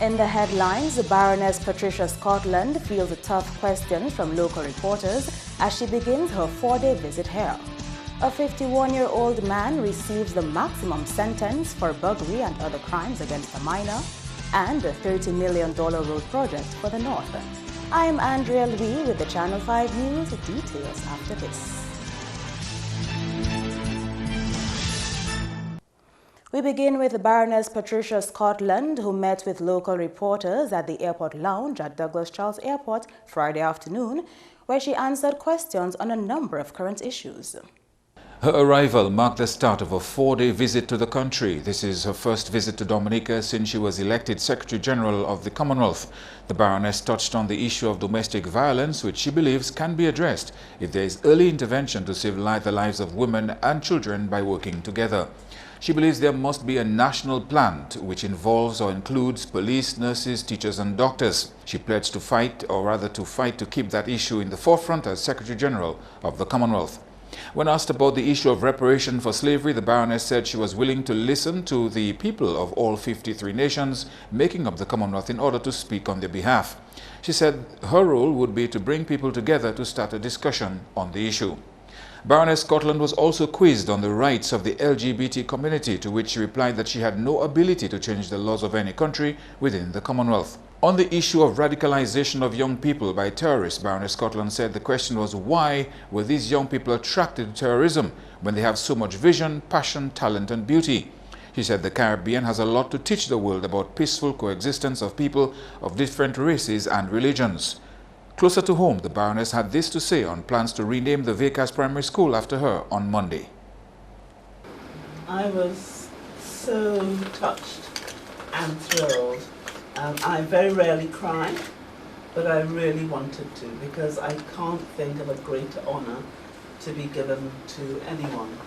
In the headlines, Baroness Patricia Scotland fields tough questions from local reporters as she begins her 4-day visit here. A 51-year-old man receives the maximum sentence for burglary and other crimes against a minor, and a $30 million road project for the North. I am Andrea Lee with the Channel 5 News. Details after this. We begin with Baroness Patricia Scotland, who met with local reporters at the airport lounge at Douglas Charles Airport Friday afternoon, where she answered questions on a number of current issues. Her arrival marked the start of a 4-day visit to the country. This is her first visit to Dominica since she was elected Secretary General of the Commonwealth. The Baroness touched on the issue of domestic violence, which she believes can be addressed if there is early intervention to save the lives of women and children by working together. She believes there must be a national plan which involves or includes police, nurses, teachers and doctors. She pledged to fight, or rather to fight to keep that issue in the forefront as Secretary General of the Commonwealth. When asked about the issue of reparation for slavery, the Baroness said she was willing to listen to the people of all 53 nations making up the Commonwealth in order to speak on their behalf. She said her role would be to bring people together to start a discussion on the issue. Baroness Scotland was also quizzed on the rights of the LGBT community, to which she replied that she had no ability to change the laws of any country within the Commonwealth. On the issue of radicalization of young people by terrorists, Baroness Scotland said the question was why were these young people attracted to terrorism when they have so much vision, passion, talent and beauty? She said the Caribbean has a lot to teach the world about peaceful coexistence of people of different races and religions. Closer to home, the Baroness had this to say on plans to rename the Vacas Primary School after her on Monday. I was so touched and thrilled. I very rarely cry, but I really wanted to, because I can't think of a greater honour to be given to anyone.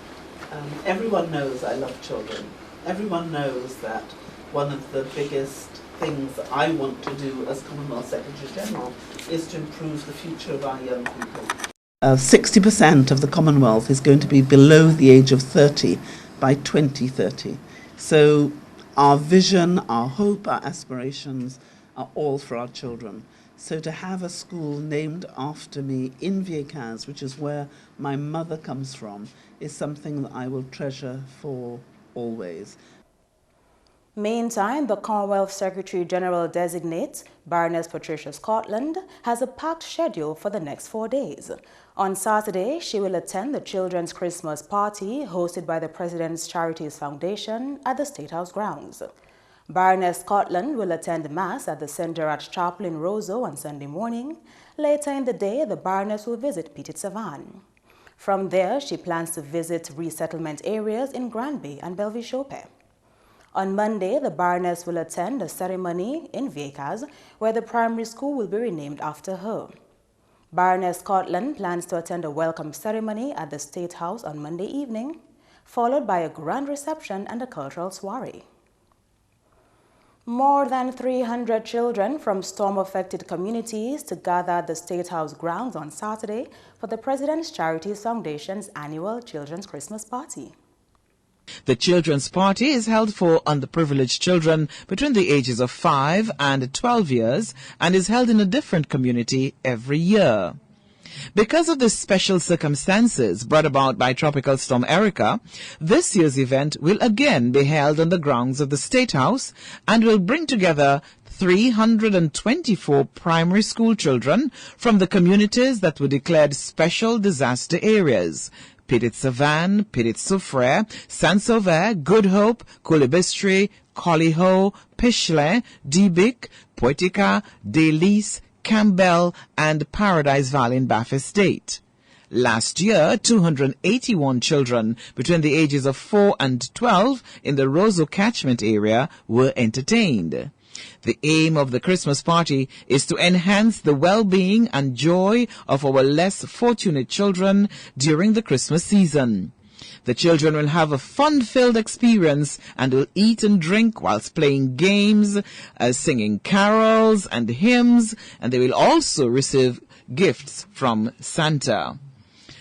Everyone knows I love children. Everyone knows that one of the biggest things that I want to do as Commonwealth Secretary General is to improve the future of our young people. 60% of the Commonwealth is going to be below the age of 30 by 2030. So our vision, our hope, our aspirations are all for our children. So to have a school named after me in Vacas, which is where my mother comes from, is something that I will treasure for always. Meantime, the Commonwealth Secretary General designate, Baroness Patricia Scotland, has a packed schedule for the next 4 days. On Saturday, she will attend the Children's Christmas Party hosted by the President's Charities Foundation at the State House grounds. Baroness Scotland will attend Mass at the St. Gerard's Chapel in Roseau on Sunday morning. Later in the day, the Baroness will visit Petit-Savanne. From there, she plans to visit resettlement areas in Granby and Bellevue-Chopin. On Monday, the Baroness will attend a ceremony in Vacas where the primary school will be renamed after her. Baroness Scotland plans to attend a welcome ceremony at the State House on Monday evening, followed by a grand reception and a cultural soiree. More than 300 children from storm-affected communities to gather at the State House grounds on Saturday for the President's Charities Foundation's annual Children's Christmas Party. The Children's Party is held for underprivileged children between the ages of 5 and 12 years and is held in a different community every year. Because of the special circumstances brought about by Tropical Storm Erica, this year's event will again be held on the grounds of the State House and will bring together 324 primary school children from the communities that were declared special disaster areas: Petit-Savanne, Petit-Soufrière, Saint-Sauveur, Good Hope, Coulibistry, Collyho, Pichelin, Dibic, Poetica, Delis, Campbell, and Paradise Valley in Bath Estate. Last year, 281 children between the ages of 4 and 12 in the Roseau catchment area were entertained. The aim of the Christmas party is to enhance the well-being and joy of our less fortunate children during the Christmas season. The children will have a fun-filled experience and will eat and drink whilst playing games, singing carols and hymns, and they will also receive gifts from Santa.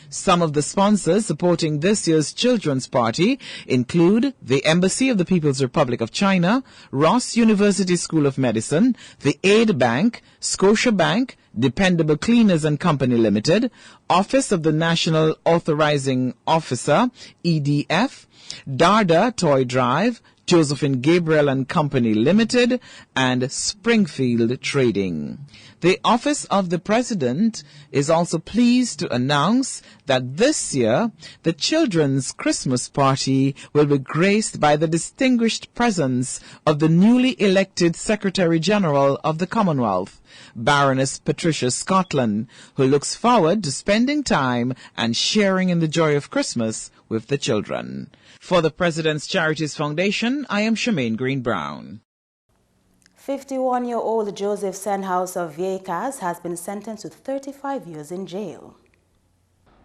Some of the sponsors supporting this year's children's party include the Embassy of the People's Republic of China, Ross University School of Medicine, the Aid Bank, Scotia Bank, Dependable Cleaners and Company Limited, Office of the National Authorizing Officer, EDF, Darda Toy Drive, Josephine Gabriel and Company Limited, and Springfield Trading. The Office of the President is also pleased to announce that this year the children's Christmas party will be graced by the distinguished presence of the newly elected Secretary General of the Commonwealth, Baroness Patricia Scotland, who looks forward to spending time and sharing in the joy of Christmas with the children. For the President's Charities Foundation, I am Shemaine Green-Brown. 51-year-old Joseph Senhouse of Vieques has been sentenced to 35 years in jail.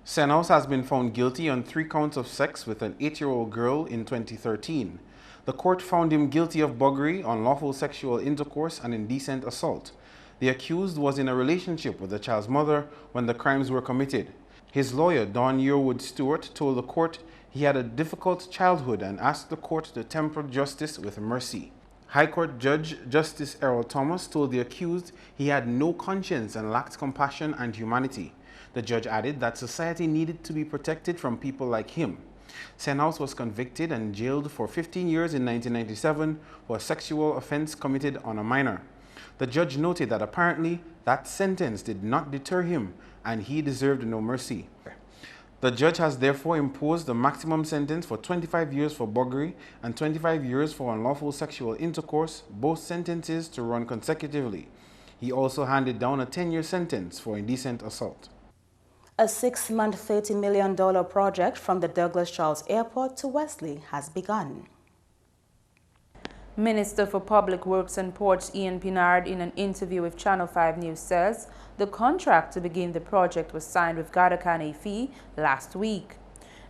Senhouse has been found guilty on 3 counts of sex with an 8-year-old girl in 2013. The court found him guilty of buggery, unlawful sexual intercourse, and indecent assault. The accused was in a relationship with the child's mother when the crimes were committed. His lawyer, Don Yearwood Stewart, told the court he had a difficult childhood and asked the court to temper justice with mercy. High Court Judge Justice Errol Thomas told the accused he had no conscience and lacked compassion and humanity. The judge added that society needed to be protected from people like him. Senhouse was convicted and jailed for 15 years in 1997 for a sexual offense committed on a minor. The judge noted that apparently that sentence did not deter him and he deserved no mercy. The judge has therefore imposed the maximum sentence for 25 years for buggery and 25 years for unlawful sexual intercourse, both sentences to run consecutively. He also handed down a 10-year sentence for indecent assault. A 6-month $30 million project from the Douglas Charles Airport to Wesley has begun. Minister for Public Works and Ports Ian Pinard, in an interview with Channel 5 News, says the contract to begin the project was signed with Gadakane Fee last week.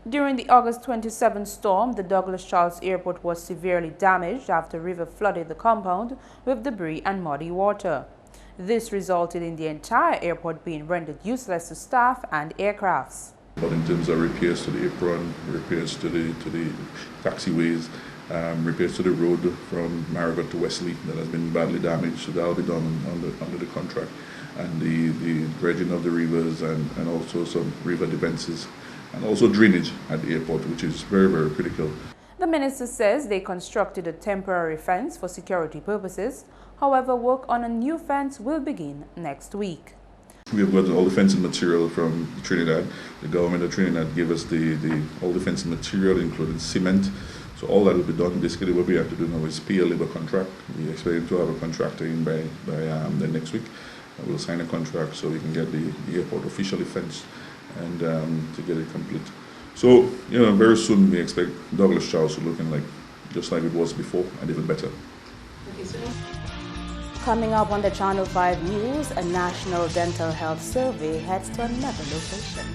During the August 27 storm, the Douglas Charles Airport was severely damaged after a river flooded the compound with debris and muddy water. This resulted in the entire airport being rendered useless to staff and aircrafts. But in terms of repairs to the apron, repairs to the taxiways, repairs to the road from Marigot to Wesley that has been badly damaged, so that will be done under the contract. And the dredging of the rivers and also some river defenses and also drainage at the airport, which is very, very critical. The minister says they constructed a temporary fence for security purposes. However, work on a new fence will begin next week. We have got all the fencing material from Trinidad. The government of Trinidad gave us all the fencing material, including cement. So all that will be done. Basically, what we have to do now is pay a labor contract. We expect to have a contractor in by the next week. We'll sign a contract so we can get the airport officially fenced and to get it complete. So, very soon we expect Douglas Charles to looking like just like it was before and even better. Coming up on the Channel 5 News, a national dental health survey heads to another location.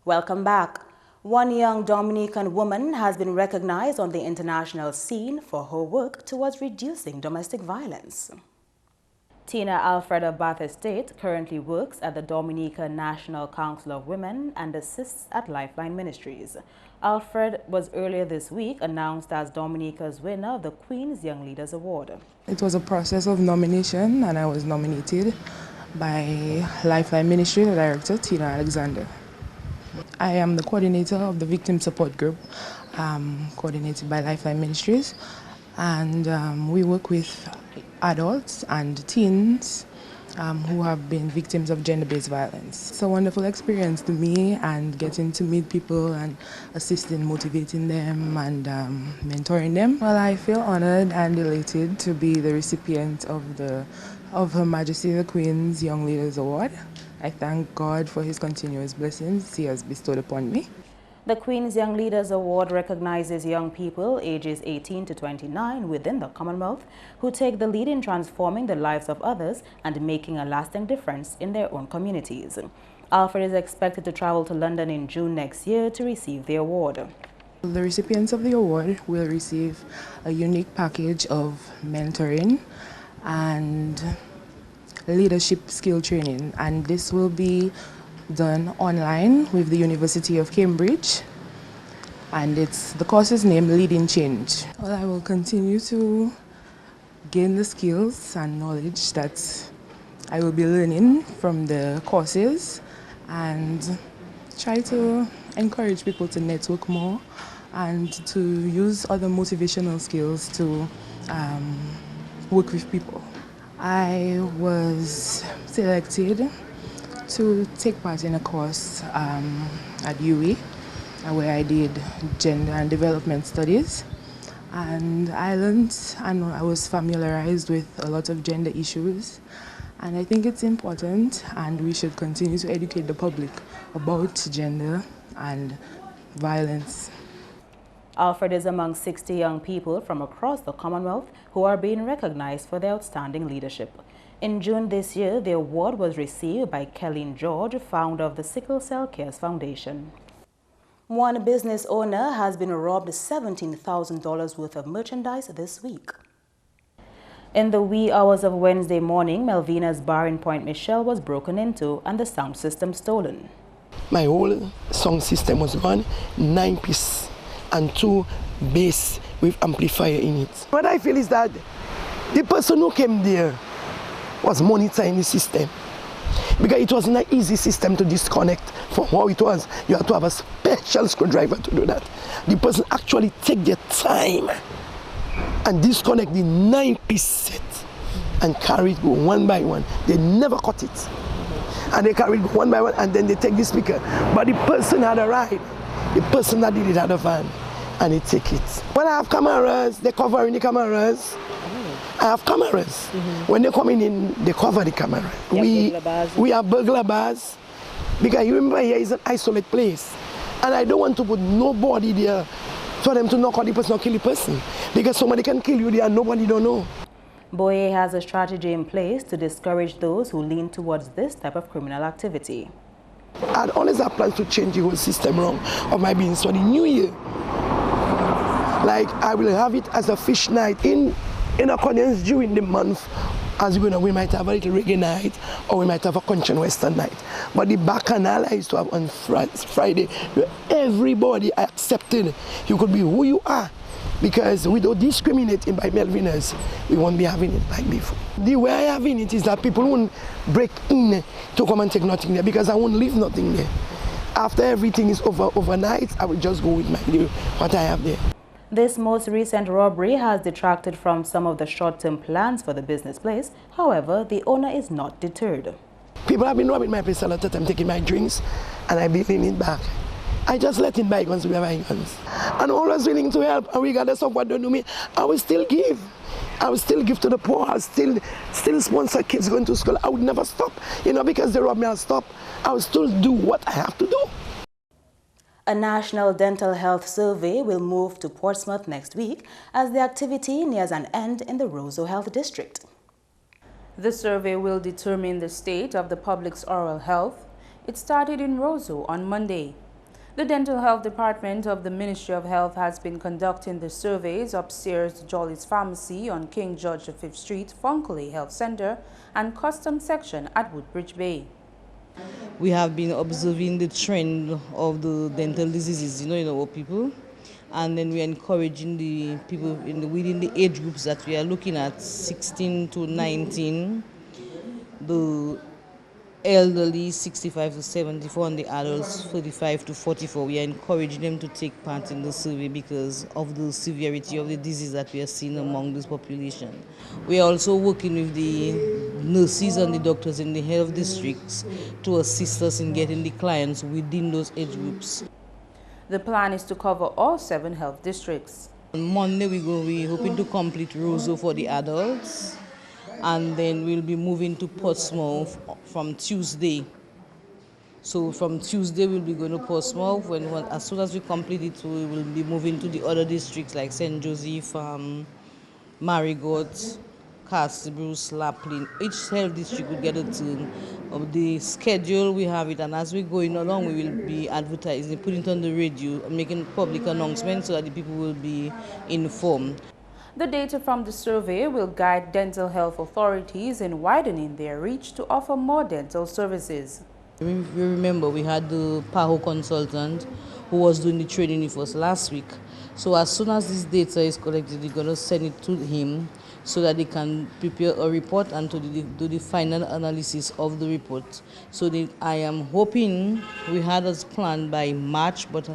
Welcome back. One young Dominican woman has been recognized on the international scene for her work towards reducing domestic violence. Tina Alfreda Bath Estate currently works at the Dominica National Council of Women and assists at Lifeline Ministries. Alfred was earlier this week announced as Dominica's winner of the Queen's Young Leaders Award. It was a process of nomination and I was nominated by Lifeline Ministry, the director, Tina Alexander. I am the coordinator of the Victim Support Group, coordinated by Lifeline Ministries, and we work with adults and teens who have been victims of gender-based violence. It's a wonderful experience to me, and getting to meet people and assisting, motivating them and mentoring them. Well, I feel honored and elated to be the recipient of Her Majesty the Queen's Young Leaders Award. I thank God for his continuous blessings he has bestowed upon me. The Queen's Young Leaders Award recognizes young people ages 18 to 29 within the Commonwealth who take the lead in transforming the lives of others and making a lasting difference in their own communities. Alfred is expected to travel to London in June next year to receive the award. The recipients of the award will receive a unique package of mentoring and leadership skill training, and this will be done online with the University of Cambridge, and the course is named Leading Change. Well, I will continue to gain the skills and knowledge that I will be learning from the courses and try to encourage people to network more and to use other motivational skills to work with people. I was selected to take part in a course at UWI where I did gender and development studies, and I learned and I was familiarized with a lot of gender issues, and I think it's important and we should continue to educate the public about gender and violence. Alfred is among 60 young people from across the Commonwealth who are being recognized for their outstanding leadership. In June this year, the award was received by Kelleen George, founder of the Sickle Cell Cares Foundation. One business owner has been robbed $17,000 worth of merchandise this week. In the wee hours of Wednesday morning, Melvina's bar in Point Michelle was broken into and the sound system stolen. My whole sound system was gone, 9-piece and 2 bass with amplifier in it. What I feel is that the person who came there was monitoring the system, because it wasn't an easy system to disconnect from how it was. You had to have a special screwdriver to do that. The person actually take their time and disconnect the 9-piece set and carry it go one by one. They never cut it. And they carry it go one by one, and then they take the speaker. But the person had a ride. The person that did it had a van, and they take it. When I have cameras, they cover in the cameras. I have cameras. When they're coming in, they cover the camera. We have burglar bars, because you remember here is an isolated place, and I don't want to put nobody there for them to knock on the person or kill the person, because somebody can kill you there and nobody don't know. Boye has a strategy in place to discourage those who lean towards this type of criminal activity. I always have plans to change the whole system around of my beings for the new year. Like, I will have it as a fish night in accordance during the month. As we might have a little reggae night, or we might have a country and western night. But the bacchanal I used to have on Friday, where everybody accepted you could be who you are, because without discriminating by Melviners, we won't be having it like before. The way I having it is that people won't break in to come and take nothing there, because I won't leave nothing there. After everything is overnight, I will just go with what I have there. This most recent robbery has detracted from some of the short-term plans for the business place. However, the owner is not deterred. People have been robbing my place a lot of time, taking my drinks, and I've been in it back. I just let in bygones with bygones. And always willing to help, and regardless of what they do to me, I will still give. I will still give to the poor. I will still sponsor kids going to school. I would never stop, because they rob me, I'll stop. I will still do what I have to do. A national dental health survey will move to Portsmouth next week as the activity nears an end in the Roseau Health District. The survey will determine the state of the public's oral health. It started in Roseau on Monday. The Dental Health Department of the Ministry of Health has been conducting the surveys upstairs to Jolly's Pharmacy on King George V Street, Funkley Health Center, and Custom Section at Woodbridge Bay. We have been observing the trend of the dental diseases, in our people, and then we're encouraging the people within the age groups that we are looking at, 16 to 19, the elderly 65 to 74, and the adults 35 to 44. We are encouraging them to take part in the survey because of the severity of the disease that we are seeing among this population. We are also working with the nurses and the doctors in the health districts to assist us in getting the clients within those age groups. The plan is to cover all 7 health districts. On Monday we're hoping to complete Roseau for the adults, and then we'll be moving to Portsmouth from Tuesday. So from Tuesday we'll be going to Portsmouth. As soon as we complete it, we will be moving to the other districts like St. Joseph, Marigot, Castle, Bruce, Laplin. Each health district will get a turn of the schedule. We have it, and as we're going along, we will be advertising, putting it on the radio, making public announcements so that the people will be informed. The data from the survey will guide dental health authorities in widening their reach to offer more dental services. We remember we had the PAHO consultant who was doing the training with us last week. So as soon as this data is collected, we're going to send it to him so that they can prepare a report and to do the final analysis of the report. So I am hoping we had as planned by March, but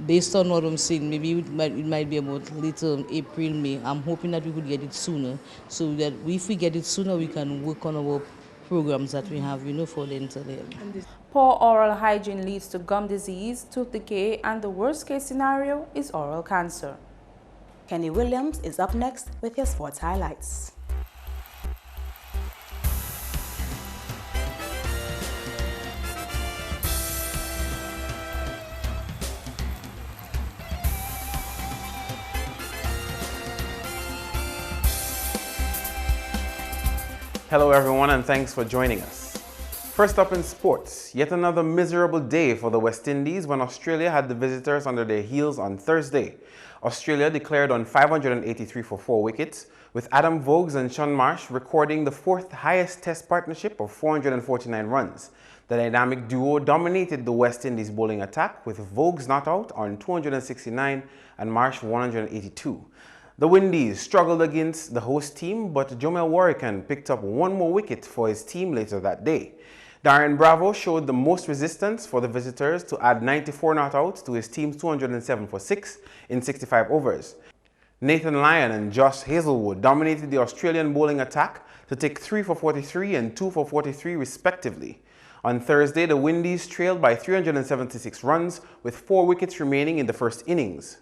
based on what I'm saying, maybe it might be about later April, May. I'm hoping that we could get it sooner, so that if we get it sooner, we can work on our programs that we have, for dental health. Poor oral hygiene leads to gum disease, tooth decay, and the worst case scenario is oral cancer. Kenny Williams is up next with your sports highlights. Hello everyone, and thanks for joining us. First up in sports, yet another miserable day for the West Indies when Australia had the visitors under their heels on Thursday. Australia declared on 583 for 4 wickets, with Adam Vogts and Sean Marsh recording the 4th highest test partnership of 449 runs. The dynamic duo dominated the West Indies bowling attack, with Vogts not out on 269 and Marsh 182. The Windies struggled against the host team, but Jomel Warrican picked up one more wicket for his team later that day. Darren Bravo showed the most resistance for the visitors to add 94 not outs to his team's 207 for 6 in 65 overs. Nathan Lyon and Josh Hazlewood dominated the Australian bowling attack to take 3 for 43 and 2 for 43 respectively. On Thursday, the Windies trailed by 376 runs with 4 wickets remaining in the first innings.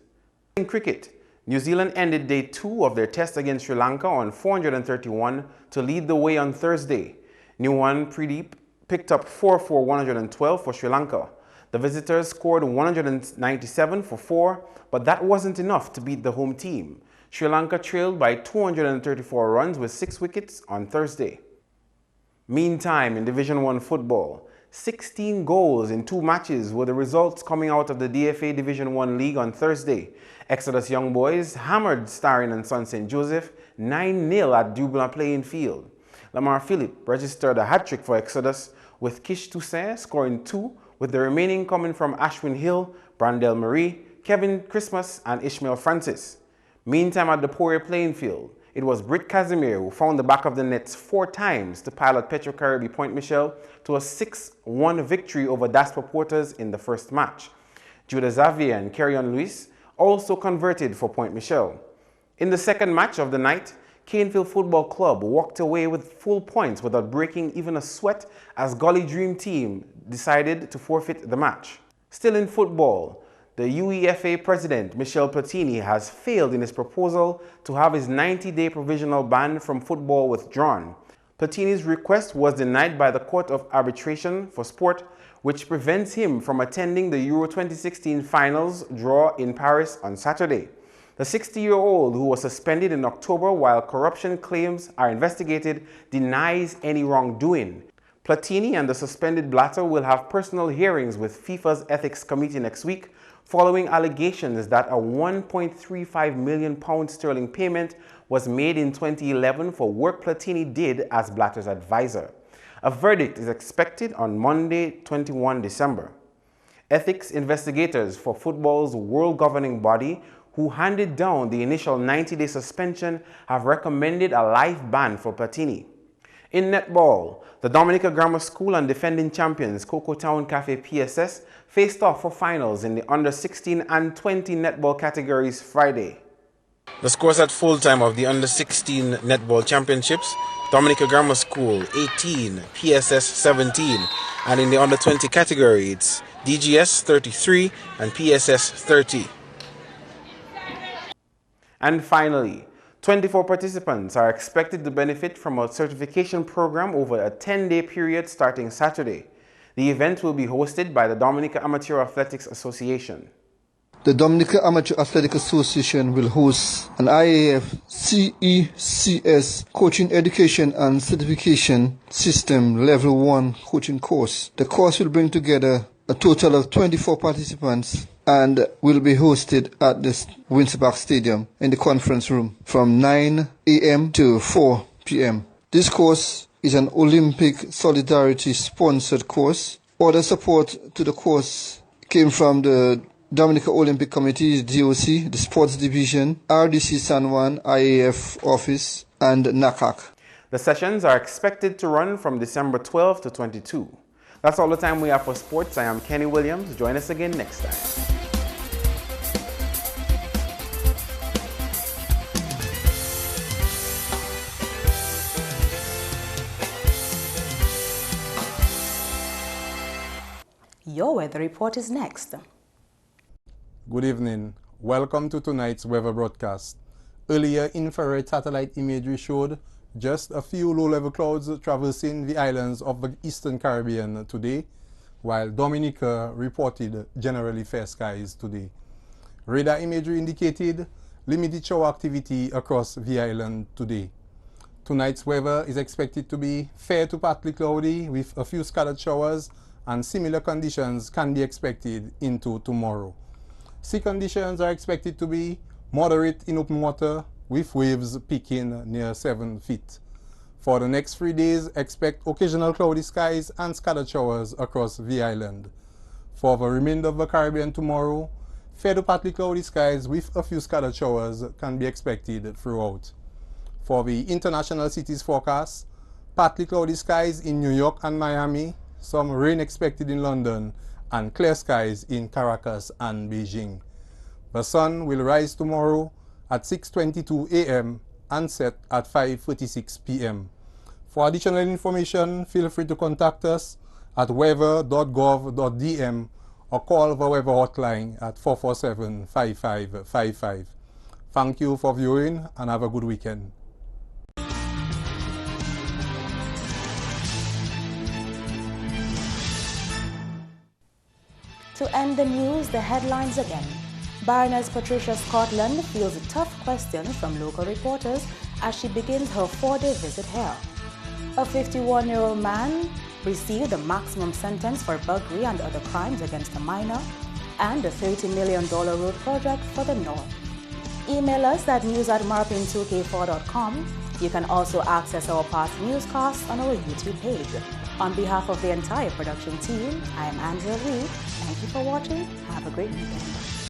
In cricket, New Zealand ended day 2 of their test against Sri Lanka on 431 to lead the way on Thursday. Nuwan Pradeep picked up 4 for 112 for Sri Lanka. The visitors scored 197 for 4, but that wasn't enough to beat the home team. Sri Lanka trailed by 234 runs with 6 wickets on Thursday. Meantime, in Division 1 football, 16 goals in 2 matches were the results coming out of the DFA Division 1 League on Thursday. Exodus Young Boys hammered Starin and Son St. Joseph 9-0 at Dublin Playing Field. Lamar Phillip registered a hat-trick for Exodus, with Kish Toussaint scoring 2, with the remaining coming from Ashwin Hill, Brandel Marie, Kevin Christmas, and Ishmael Francis. Meantime, at the Poirier Playing Field, it was Britt Casimir who found the back of the nets 4 times to pilot Petro Caribbean Point Michelle to a 6-1 victory over Daspa Porters in the first match. Judah Xavier and Kerryon Lewis also converted for Point Michelle. In the second match of the night, Canefield Football Club walked away with full points without breaking even a sweat as Gully Dream Team decided to forfeit the match. Still in football, the UEFA president, Michel Platini, has failed in his proposal to have his 90-day provisional ban from football withdrawn. Platini's request was denied by the Court of Arbitration for Sport, which prevents him from attending the Euro 2016 finals draw in Paris on Saturday. The 60-year-old, who was suspended in October while corruption claims are investigated, denies any wrongdoing. Platini and the suspended Blatter will have personal hearings with FIFA's Ethics Committee next week, following allegations that a £1.35 million sterling payment was made in 2011 for work Platini did as Blatter's advisor. A verdict is expected on Monday, 21 December. Ethics investigators for football's world governing body, who handed down the initial 90-day suspension, have recommended a life ban for Platini. In netball, the Dominica Grammar School and defending champions Cocoa Town Cafe PSS faced off for finals in the under-16 and 20 netball categories Friday. The scores at full-time of the under-16 netball championships: Dominica Grammar School 18, PSS 17, and in the under-20 category it's DGS 33 and PSS 30. And finally, 24 participants are expected to benefit from a certification program over a 10-day period starting Saturday. The event will be hosted by the Dominica Amateur Athletics Association. The Dominica Amateur Athletic Association will host an IAF CECS Coaching Education and Certification System Level 1 coaching course. The course will bring together a total of 24 participants and will be hosted at the Windsor Park Stadium in the conference room from 9 a.m. to 4 p.m. This course is an Olympic Solidarity sponsored course. Other support to the course came from the Dominica Olympic Committee, DOC, the Sports Division, RDC San Juan, IAF Office, and NACAC. The sessions are expected to run from December 12 to 22. That's all the time we have for sports. I am Kenny Williams. Join us again next time. Your weather report is next. Good evening. Welcome to tonight's weather broadcast. Earlier, infrared satellite imagery showed just a few low-level clouds traversing the islands of the Eastern Caribbean today, while Dominica reported generally fair skies today. Radar imagery indicated limited shower activity across the island today. Tonight's weather is expected to be fair to partly cloudy with a few scattered showers, and similar conditions can be expected into tomorrow. Sea conditions are expected to be moderate in open water with waves peaking near 7 feet. For the next 3 days, expect occasional cloudy skies and scattered showers across the island. For the remainder of the Caribbean tomorrow, fair to partly cloudy skies with a few scattered showers can be expected throughout. For the international cities forecast, partly cloudy skies in New York and Miami, some rain expected in London, and clear skies in Caracas and Beijing. The sun will rise tomorrow at 6:22 a.m. and set at 5:46 p.m. For additional information, feel free to contact us at weather.gov.dm or call the weather hotline at 447-5555. Thank you for viewing and have a good weekend. To end the news, the headlines again. Baroness Patricia Scotland fields tough questions from local reporters as she begins her 4-day visit here. A 51-year-old man received a maximum sentence for burglary and other crimes against a minor, and a $30 million road project for the North. Email us at news@marpin2k4.com. You can also access our past newscasts on our YouTube page. On behalf of the entire production team, I am Andrea Reed. Thank you for watching. Have a great weekend.